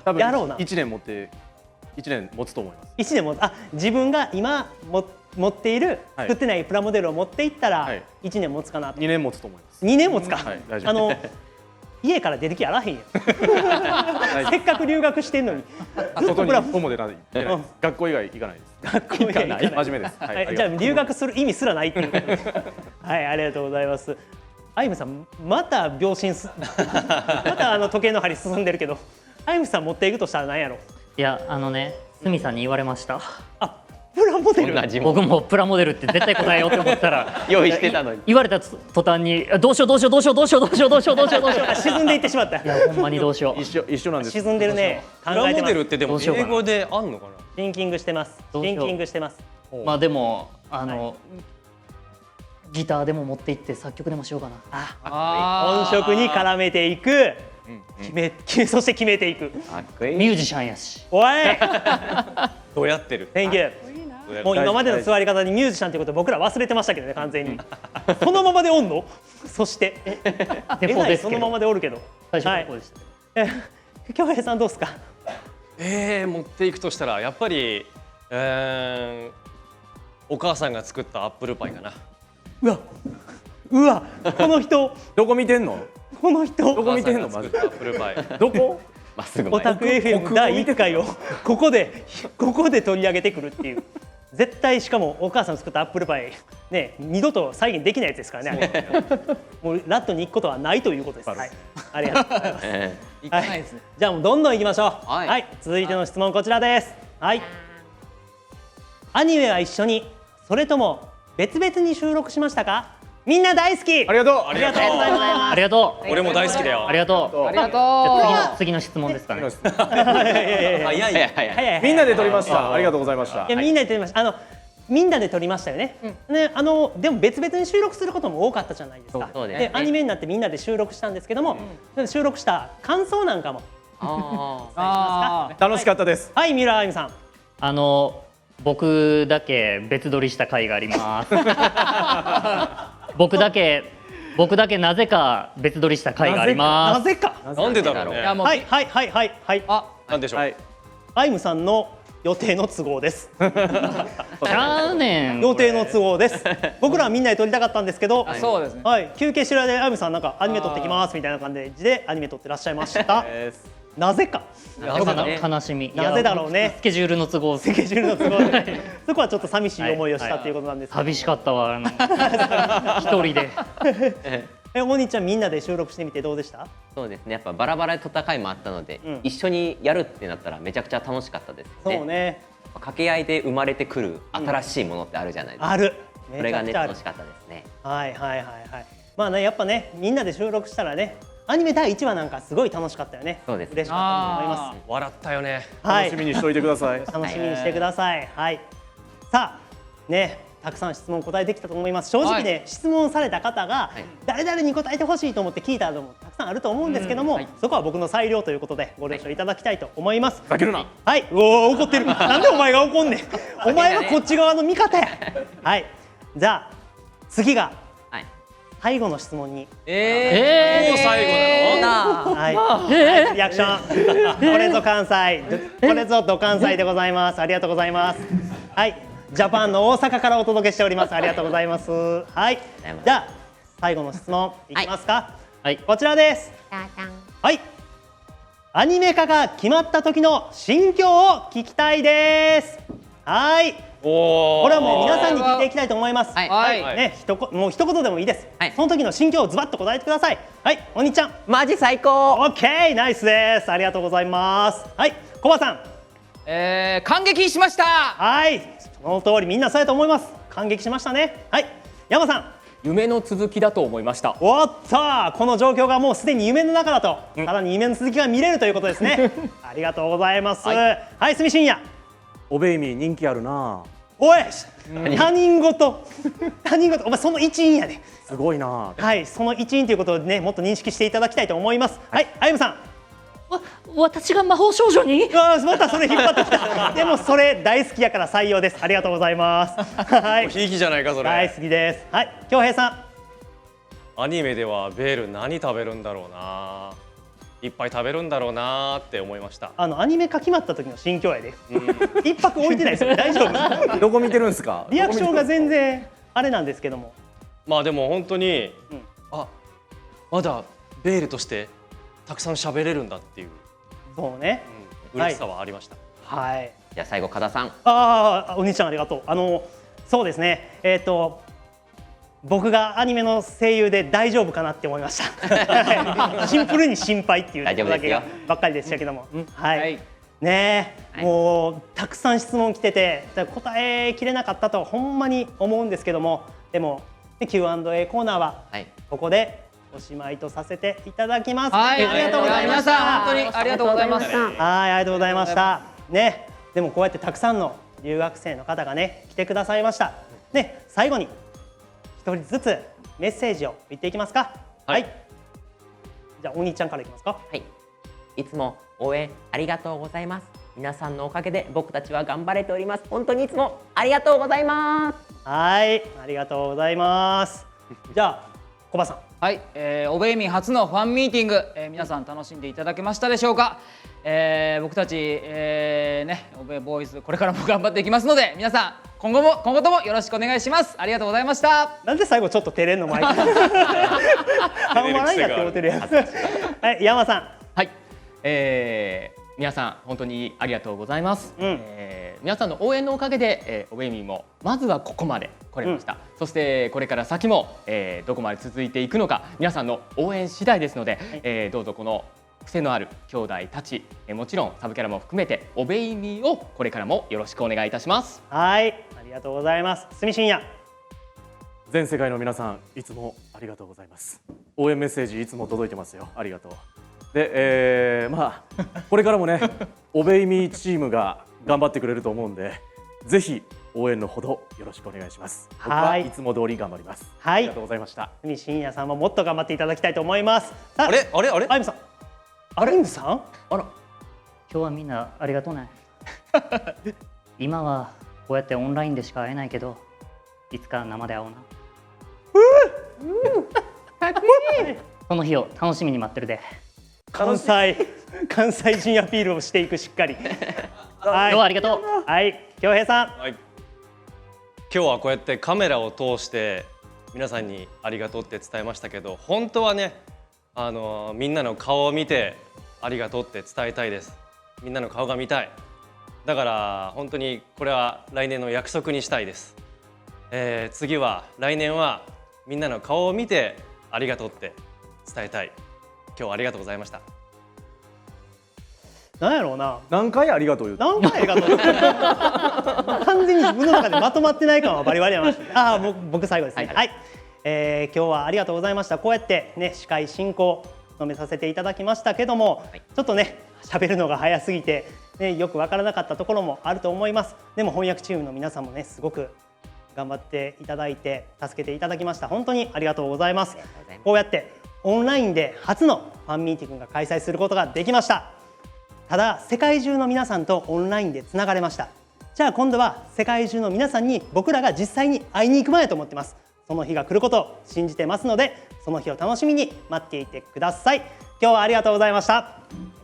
F: 多分
A: やろうな
F: 1年持つと思います。
A: 一年も自分が今持っている
F: はい
A: 作ってないプラモデルを持っていったら
F: はい
A: 1年持つかなと。
F: 2年持つと思います。
A: 2年持つか。
F: はい大丈夫
A: 家から出てきやらへんやん。せっかく留学してんのにずっ
F: 外に
A: とプラモ
F: 一歩も出ないです
A: うん
F: 学校以外行かないです。
A: 学校には行かない。
F: 真面目です。はい
A: はい、じゃあ留学する意味すらないっていうことです。はい、ありがとうございます。あゆみさん、また秒針また時計の針進んでるけど、あゆみさん持っていくとしたら何やろ？
G: いやスミさんに言われました。
A: あ、プラモデル。
C: 同じもん
G: 僕もプラモデルって絶対答えようって思ったら
C: 用意してたのに。
G: 言われた途端にどうしようどうしようどうしようどうしようどうしようどうしようどうしようどうしよう
A: あ、沈んでいってしまった。
G: いやほんまにどうしよう。
F: 一緒なんです。
A: 沈んでるね。考
B: プラ
A: えてます。
B: モデルってでも
G: どうしようかな
B: 英語であんのかな。
A: シンキングしてます。
G: どうしよう
A: シンキングしてます。
G: まあでもギターでも持って行って作曲でもしようかな。
A: 音色に絡めていく。そして決めていく。
C: かっこいい。
G: ミュージシャンやし。
A: おい。
B: どうやってる。
A: Thank you。もう今までの座り方にミュージシャンということ僕ら忘れてましたけどね、完全に。そのままでおんの？そして
G: デフォですけど
A: そのままでおるけど。
G: 最初
A: はい
G: からこうでした。
A: 京平さんどうですか？
B: 持っていくとしたらやっぱり、お母さんが作ったアップルパイかな。
A: うわ、この人、
F: どこ見てんの？
A: この人。
F: どこ見てんの
B: お母さが作ったアップルパイ。
F: どこ？
C: まっすぐ前。
A: オタク FM 第1回をここで取り上げてくるっていう。絶対しかもお母さんの作ったアップルパイね、二度と再現できないやつですからね。あれもうラットに行くことはないということです。はい、ありがとうございます。
D: 行かないですね。
A: じゃあもうどんどん行きましょう。
C: はい
A: はい、続いての質問こちらです。はい。アニメは一緒に、それとも別々に収録しましたか？みんな大好き。
F: ありがとう。
A: ありがとうございま
G: ありがとう。
B: 俺も大好きだよ。
G: ありがとう。
D: ありがとう。
G: じゃあ次の質問ですかね。
A: す。いやいやいや
B: 早い。
C: 早い。
A: 早い。
F: みんなで撮りました。ありがとうございました
A: いや、。みんなで撮りました。みんなで撮りましたよね。ね、でも別々に収録することも多かったじゃないですか。
C: そうですね
A: アニメになってみんなで収録したんですけども、収録した感想なんかも。
C: あ
F: 楽しかったです。
A: はい、三浦あゆみさん。
G: 僕だけ別撮りした回があります。僕だけなぜか別撮りした回があります。
A: なぜか。
B: なんでだろうね。
D: いやもう、
A: はいはいはいはいはい。
B: なんでしょう。
F: はい。
A: あゆみさんの予定の都合です。
G: ちゃうねん。
A: 予定の都合です。僕らはみんなで撮りたかったんですけど、
D: そうですね。
A: はい、休憩してる間にあゆみさんなんかアニメ撮ってきますみたいな感じでアニメ撮ってらっしゃいました。なぜか
G: 悲しみ。
A: なぜだろうね
G: スケジュールの都合。
A: スケジュールの都合でそこはちょっと寂しい思いをしたっていうことなんですけど、
G: 寂しかったわ。一人で。
A: お兄ちゃんみんなで収録してみてどうでした？
C: そうですね、やっぱバラバラで戦いもあったので、
A: うん
C: 一緒にやるってなったらめちゃくちゃ楽しかったですね。
A: そうね、
C: 掛け合いで生まれてくる新しいものってあるじゃないですか。
A: ある。
C: それがね
A: めちゃくちゃある
C: 楽しかったですね。
A: はいはいはいはい。まあね、やっぱねみんなで収録したらね、アニメ第1話なんかすごい楽しかったよね。
C: そうです
A: 嬉しかったと思いま
B: 笑ったよね。
A: す。はい
F: 楽しみにしといてください。
A: 楽しみにしてください。はい。さあね、たくさん質問答えてきたと思います。正直ね、
D: はい
A: 質問された方が
C: はい
A: 誰々に答えてほしいと思って聞いたのもたくさんあると思うんですけども、そこは僕の裁量ということでご了承いただきたいと思います。
F: ふざけるな。
A: はい、うおー怒ってる。なんでお前が怒んねん。お前はこっち側の味方や。はい。じゃあ次が
C: はい。
A: 最後の質問に。
B: もう最後なの？
A: はい。リアクション。これぞ関西。これぞド関西でございます。ありがとうございます。はい。ジャパンの大阪からお届けしております。ありがとうございます。はい。じゃあ最後の質問いきますか。
G: はい。
A: こちらです。はい。アニメ化が決まった時の心境を聞きたいです。はい。
B: おお。
A: これはもう皆さんに聞いていきたいと思います。
C: はい
D: はい
A: ね、もう一言でもいいです。
C: はい
A: その時の心境をズバッと答えてください。はい、お兄ちゃん。
C: マジ最高。
A: オッケー、ナイスです。ありがとうございます。はい、コバさん。
D: 感激しました。
A: はい、その通りみんなそうやと思います。感激しましたね。はい、山さん。
E: 夢の続きだと思いました。
A: おっと、この状況がもうすでに夢の中だと、さらに夢の続きが見れるということですね。ありがとうございます。はい、住信也。
F: おベイミー人気あるな。
A: おい、他人事、お前その一員やで。
F: すごいな。
A: はい、その一員ということをね、もっと認識していただきたいと思います。はい、あゆむさん。
G: 私が魔法少女に。
A: またそれ引っ張ってきた。でもそれ大好きやから採用です。ありがとうございます。はい、
B: ひいきじゃないかそれ。
A: 大好きです。はい、恭平さん。
B: アニメではベール何食べるんだろうな。いっぱい食べるんだろうなって思いました。
A: アニメ化決まった時の心境やで。一泊置いてないですよ。大丈夫。
F: どこ見てるんですか。
A: リアクションが全然あれなんですけども。
B: まあでも本当に、
A: うん
B: まだベールとしてたくさん喋れるんだっていう、
A: そうね。
B: 嬉しさはありました。
A: はい。
C: じゃあ最後加田さん。
A: ああ、お兄ちゃんありがとう。そうですね。僕がアニメの声優で大丈夫かなって思いました。シンプルに心配っていうところだけがばっかりでしたけども。はい。ねえ、もうたくさん質問来てて答えきれなかったとほんまに思うんですけども、でも Q&A コーナーは
C: はい。
A: ここでおしまいとさせていただきます。
D: はい、
A: ありがとうございまし
D: 皆さん
A: た。
D: 本当にありがとうございます。
A: はい、ありがとうございました。ね、でもこうやってたくさんの留学生の方がね来てくださいました。で、最後に一人ずつメッセージを言っていきますか。はい。じゃあお兄ちゃんからいきますか。
C: はい。いつも応援ありがとうございます。皆さんのおかげで僕たちは頑張れております。本当にいつもありがとうございます。
A: はい、ありがとうございます。じゃあコバさん。
D: はい、オベイミー初のファンミーティング、皆さん楽しんでいただけましたでしょうか。僕たち、ね、オベイボーイズこれからも頑張っていきますので、皆さん今後ともよろしくお願いします。ありがとうございました。
A: なんで最後ちょっと照れんのマイク。半笑いやって思ってるやん。はい、山さん。
E: はい、皆さん本当にありがとうございます。
A: うん
E: 皆さんの応援のおかげで、オベイミーもまずはここまで来れました。そしてこれから先も、どこまで続いていくのか皆さんの応援次第ですので、どうぞこの癖のある兄弟たち、もちろんサブキャラも含めてオベイミーをこれからもよろしくお願いいたします。
A: はい、ありがとうございます。住信也。
F: 全世界の皆さんいつもありがとうございます。応援メッセージいつも届いてますよ。ありがとう。で、まあこれからもねオベイミーチームが頑張ってくれると思うんで、ぜひ応援のほどよろしくお願いします。僕はいつも通り頑張ります。
A: はい
F: ありがとうございました。
A: 住信也さんももっと頑張っていただきたいと思います。さ
B: あれあれあれ
A: アイムさん。アイムさん。
C: あら。
G: 今日はみんなありがとうね。今はこうやってオンラインでしか会えないけど、いつか生で会おうな。その日を楽しみに待ってるで。
A: 関西人アピールをしていくしっかり。は
G: 今日はありがとう。
A: はい、恭平さん。
B: はい、今日はこうやってカメラを通して皆さんにありがとうって伝えましたけど、本当はねみんなの顔を見てありがとうって伝えたいです。みんなの顔が見たい。だから本当にこれは来年の約束にしたいです。次は来年はみんなの顔を見てありがとうって伝えたい。今日はありがとうございました。
A: なんやろうな。
F: 何回ありがとう言うた。
A: 何回ありがとう。完全に自分の中でまとまってない感はバリバリありました。僕最後ですね。はい。今日はありがとうございました。こうやってね司会進行務めさせていただきましたけども、ちょっとね喋るのが早すぎて、ね、よくわからなかったところもあると思います。でも翻訳チームの皆さんもねすごく頑張っていただいて助けていただきました。本当にありがとうございます。こうやってオンラインで初のファンミーティングが開催することができました。ただ世界中の皆さんとオンラインでつながれました。じゃあ今度は世界中の皆さんに僕らが実際に会いに行く前と思ってます。その日が来ることを信じてますので、その日を楽しみに待っていてください。今日はありがとうございました。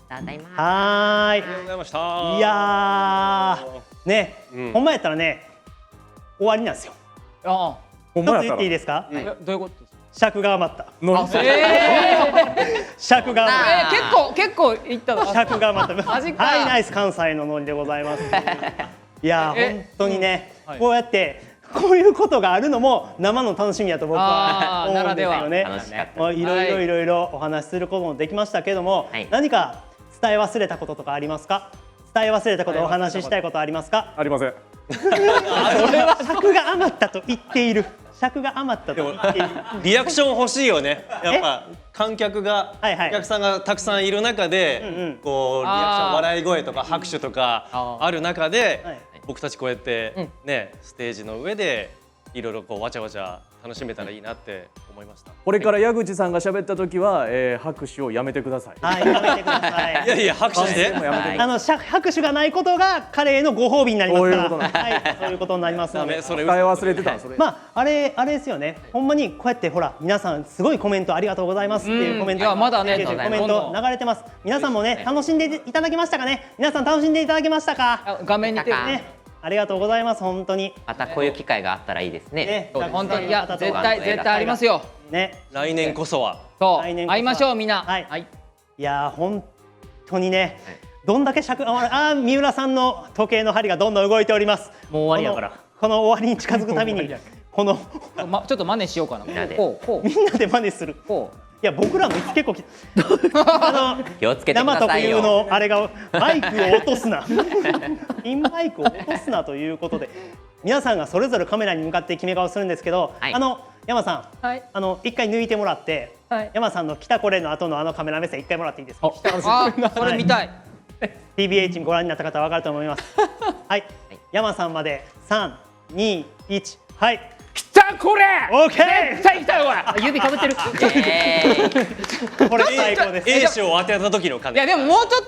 C: ただいま。
A: はーい。
B: ありがとうございました。
A: いやーね、ほんまやったらね終わりなんですよ。
D: あ
A: 一つ言っていいですか？
D: どういうことですか？
A: 尺が余った。尺が余った。
D: 結構いったの。
A: 尺が余った。
D: マジか
A: はいナイス関西のノリでございます。いや本当にね、こうやってこういうことがあるのも生の楽しみやと僕は思うんですよね。
C: 楽しかった。
A: もういろいろお話しすることもできましたけども、何か伝え忘れたこととかありますか？伝え忘れたこと、お話ししたいことありますか？
F: ありません。
A: 尺が余ったと言っている。尺が余ったと言っている。
B: リアクション欲しいよね。やっぱ観客が、
A: はいはい
B: お客さんがたくさんいる中で、こうリアクション、笑い声とか拍手とかある中で、
A: はい
B: 僕たちこうやってね、ステージの上でいろいろこうわちゃわちゃ楽しめたらいいなって思いました。
F: これから矢口さんが喋った時は、拍手をやめてください。
A: はい、やめてください。
B: いやいや拍手して。
F: もうやめてください。
A: 拍手がないことが彼へのご褒美になりますから。
F: そういうことなんです
A: はい、そういうことになりますので。
B: それ
F: 使い忘れてたんそれ。
A: まああれですよね。ほんまにこうやってほら皆さんすごいコメントありがとうございますっていうコメント、
D: いやまだね
A: コメント流れてます。皆さんもね楽しんでいただけましたかね。皆さん楽しんでいただけましたか。
D: 画面に手を
A: ね、ありがとうございます本当に。
C: またこういう機会があったらいいですね。
A: ね、
D: 本当にいや絶
C: が
D: 対ありますよ。
A: ね、
B: 来年こそは。
D: そう
A: 来年こそは
D: 会いましょうみんな。
A: はいいや本当にね、どんだけ尺三浦さんの時計の針がどんどん動いております。
G: もう終わりやから。
A: この終わりに近づくたびにこの
D: ちょっと真似しようかな。
C: なで
D: こう
A: みんなで真似する。
D: こう。
A: いや僕らも結構
C: 気をつけてく
A: 生特有
C: ださいよ。
A: のあれがマイクを落とすなピンマイクを落とすなということで皆さんがそれぞれカメラに向かって決め顔するんですけど、
C: はい
A: 山さん、
D: はい
A: 一回抜いてもらって、
D: はい
A: 山さんの来たこれの後のカメラ目線一回もらっていいですか？
D: それ見たい。
A: TBH ご覧になった方は分かると思いますはい、山さんまで3、2、1はい
D: 来たこれ。
A: オーケー
D: 絶対来たよこれ。指かぶってる。
A: これ最高です
B: A 賞を当てた時の感じ。
D: いやでももうちょ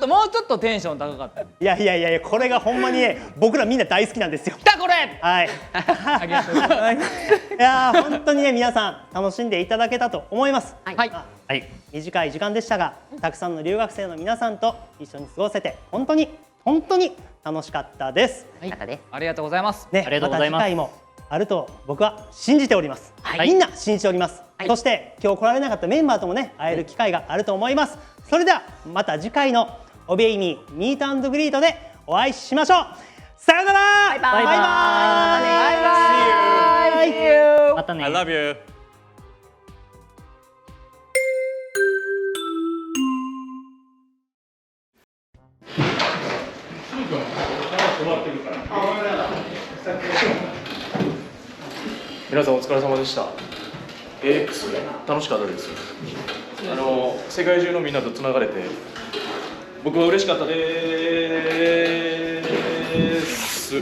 D: っとテンション高かった。
A: いやこれがほんまにね僕らみんな大好きなんですよ
D: 来たこれ。
A: はい
D: ありがとうございます。
A: いやー本当にね皆さん楽しんでいただけたと思います。
D: はい。
A: はい、短い時間でしたがたくさんの留学生の皆さんと一緒に過ごせて本当に楽しかったです。
C: 方です。
D: ありがとうございます。
A: ね、
G: ありがとうございます
A: た次回もあると僕は信じております。みんな信じております。そして今日来られなかったメンバーともね会える機会があると思います。それではまた次回のオベイミーミート&グリートでお会いしましょう。さよなら。バイバイ。バイバイ。
G: またね。
B: I love you.
F: 皆さんお疲れ様でした。AX 楽しかったです。世界中のみんなとつながれて僕は嬉しかったです。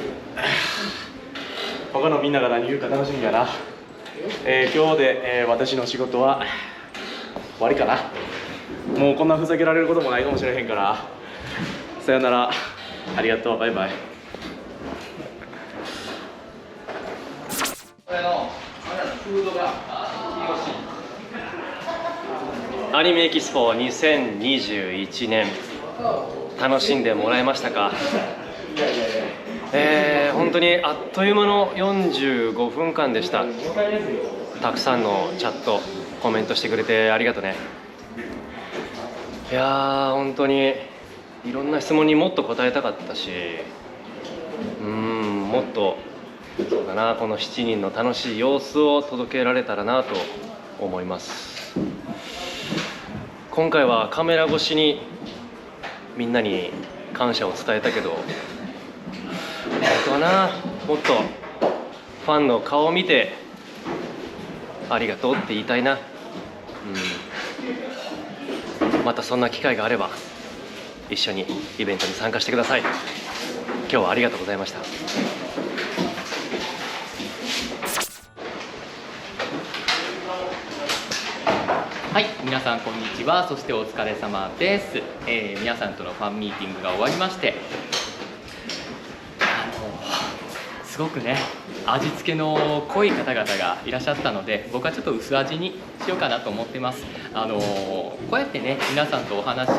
F: 他のみんなが何言うか楽しみやな。今日で、私の仕事は終わりかな。もうこんなふざけられることもないかもしれへんから。さよなら。ありがとう。バイバイ。
B: アニメエキスポ2021年楽しんでもらえましたか？本当にあっという間の45分間でした。たくさんのチャットコメントしてくれてありがとね。いやー本当にいろんな質問にもっと答えたかったし、もっとそうだな、この7人の楽しい様子を届けられたらなと思います。今回はカメラ越しにみんなに感謝を伝えたけど、本当はな、もっとファンの顔を見てありがとうって言いたいな。またそんな機会があれば一緒にイベントに参加してください。今日はありがとうございました。
E: はい、皆さんこんにちは。そしてお疲れ様です。皆さんとのファンミーティングが終わりまして、すごくね、味付けの濃い方々がいらっしゃったので、僕はちょっと薄味にしようかなと思ってます。こうやってね、皆さんとお話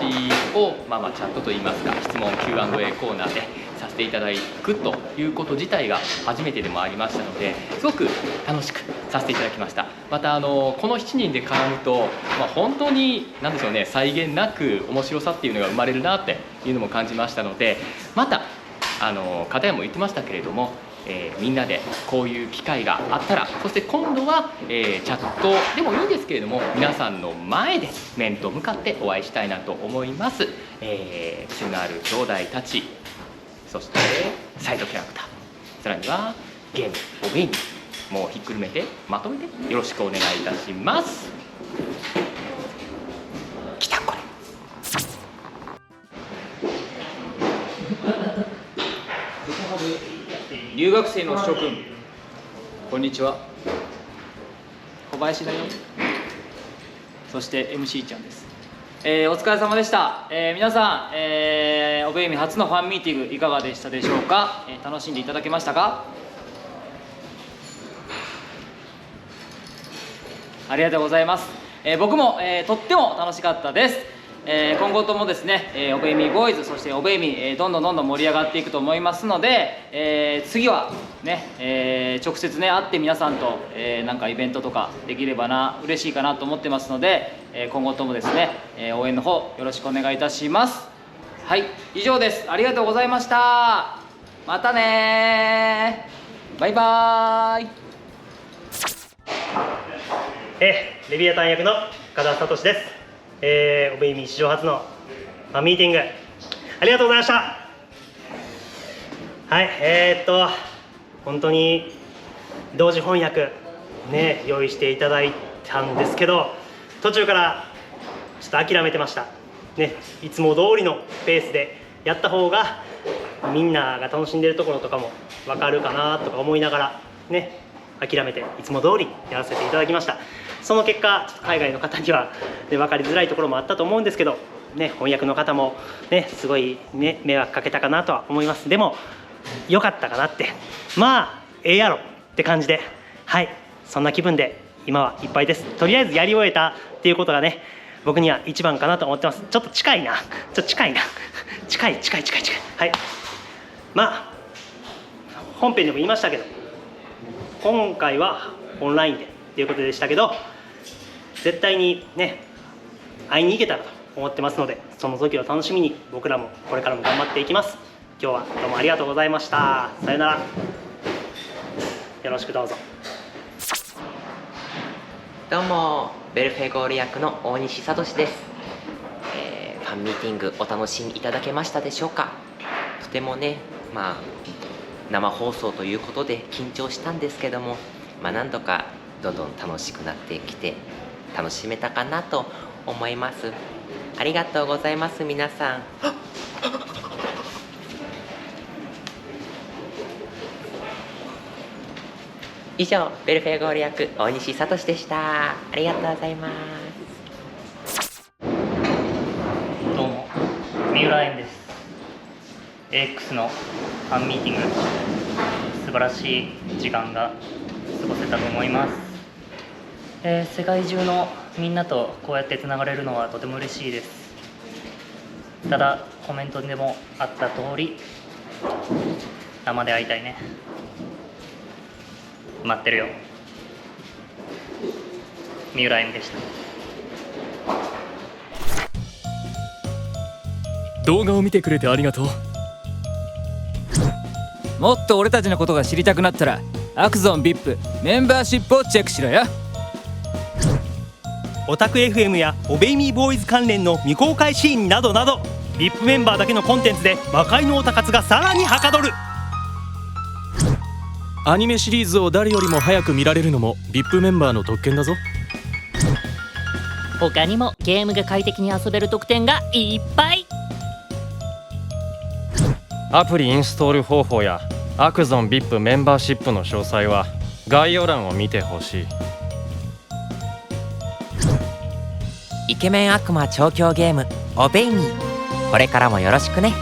E: を、チャットといいますか、質問 Q&A コーナーでさせていただくということ自体が初めてでもありましたので、すごく楽しくさせていただきました。またこの7人で絡むと、本当に何でしょうね、際限なく面白さっていうのが生まれるなっていうのも感じましたので、また片山も言ってましたけれども、みんなでこういう機会があったら、そして今度は、チャットでもいいんですけれども、皆さんの前で面と向かってお会いしたいなと思います。癖のある兄弟たち、そしてサイドキャラクター、さらにはゲームオベイにもうひっくるめてまとめてよろしくお願いいたします。きたこれ。
D: 留学生の諸君、こんにちは。小林だよ。そして MC ちゃんです。お疲れ様でした。皆さん、オベイミ初のファンミーティングいかがでしたでしょうか。楽しんでいただけましたか。ありがとうございます。僕も、とっても楽しかったです。今後ともですね、オベイミーボーイズ、そしてオベイミ、どんどん盛り上がっていくと思いますので、次はね、直接ね会って皆さんと、なんかイベントとかできればな、嬉しいかなと思ってますので、今後ともですね、応援の方よろしくお願いいたします。はい、以上です。ありがとうございました。またね、バイバーイ。
A: レビアタン役の深田聡です。オベイミー史上初のファンミーティングありがとうございました。はい、本当に同時翻訳ね用意していただいたんですけど、途中からちょっと諦めてましたね。いつも通りのペースでやった方がみんなが楽しんでるところとかも分かるかなとか思いながらね、諦めていつも通りやらせていただきました。その結果、ちょっと海外の方には、ね、分かりづらいところもあったと思うんですけど、ね、翻訳の方も、ね、すごい、ね、迷惑かけたかなとは思います。でも良かったかなって、まあええやろって感じで、はい、そんな気分で今はいっぱいです。とりあえずやり終えたっていうことがね、僕には一番かなと思ってます。ちょっと近いな、近いはい、まあ本編でも言いましたけど、今回はオンラインでっていうことでしたけど、絶対にね会いに行けたらと思ってますので、その時を楽しみに僕らもこれからも頑張っていきます。今日はどうもありがとうございました。さよなら、よろしくどうぞ。
C: どうもベルフェゴール役の大西聡です。ファンミーティングお楽しみいただけましたでしょうか。とてもね、生放送ということで緊張したんですけども、何度かどんどん楽しくなってきて楽しめたかなと思います。ありがとうございます皆さん。以上ベルフェゴール役大西聡でした。ありがとうございます。
G: どうも、三浦円です。AX のファンミーティング、素晴らしい時間が過ごせたと思います。世界中のみんなとこうやってつながれるのはとても嬉しいです。ただコメントにでもあった通り、生で会いたいね。待ってるよ。三浦円でした。
E: 動画を見てくれてありがとう。
D: もっと俺たちのことが知りたくなったらアクゾン VIP メンバーシップをチェックしろよ。
A: オタク FM やオベイミーボーイズ関連の未公開シーンなどなど VIP メンバーだけのコンテンツで魔界のオタ活がさらにはかどる。
F: アニメシリーズを誰よりも早く見られるのも VIP メンバーの特権だぞ。
G: 他にもゲームが快適に遊べる特典がいっぱい。
B: アプリインストール方法やアクゾン VIP メンバーシップの詳細は概要欄を見てほしい。
C: イケメン悪魔調教ゲームオベイミー、これからもよろしくね。